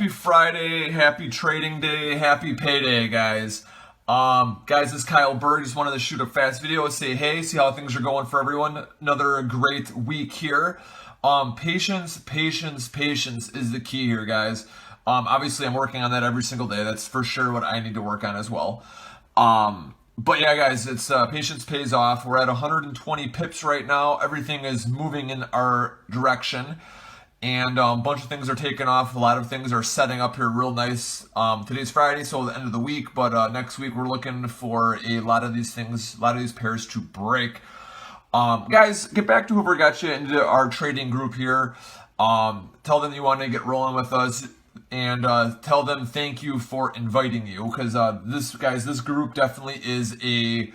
Happy Friday, happy trading day, happy payday, guys. Guys, this is Kyle Berg. Just wanted to shoot a fast video, say hey, see how things are going for everyone. Another great week here. Patience is the key here, guys. Obviously, I'm working on that every single day. That's for sure what I need to work on as well. But yeah, guys, it's patience pays off. We're at 120 pips right now. Everything is moving in our direction. And a bunch of things are taking off. A lot of things are setting up here real nice. Today's Friday, so the end of the week. But next week, we're looking for a lot of these things, a lot of these pairs to break. Guys, get back to whoever got you into our trading group here. Tell them you want to get rolling with us. And tell them thank you for inviting you. Because this group definitely is a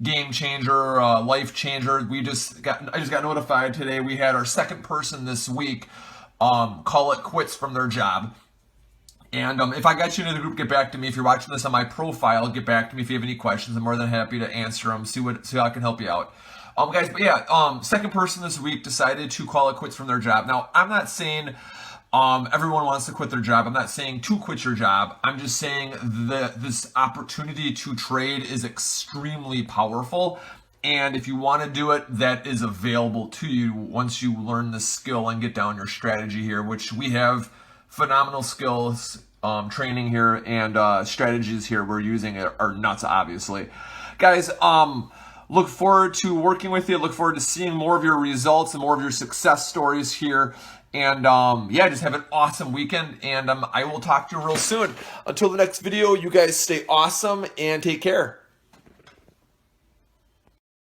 game changer, life changer. I just got notified today. We had our second person this week call it quits from their job. And if I got you into the group, get back to me. If you're watching this on my profile, get back to me if you have any questions. I'm more than happy to answer them. See how I can help you out. Guys, but yeah, second person this week decided to call it quits from their job. Now, I'm not saying everyone wants to quit their job. I'm not saying to quit your job. I'm just saying that this opportunity to trade is extremely powerful. And if you want to do it, that is available to you once you learn the skill and get down your strategy here, which we have phenomenal skills, training here, and strategies here we're using are nuts, obviously. Guys, look forward to working with you. Look forward to seeing more of your results and more of your success stories here. And yeah, just have an awesome weekend, and I will talk to you real soon. Until the next video, you guys stay awesome and take care.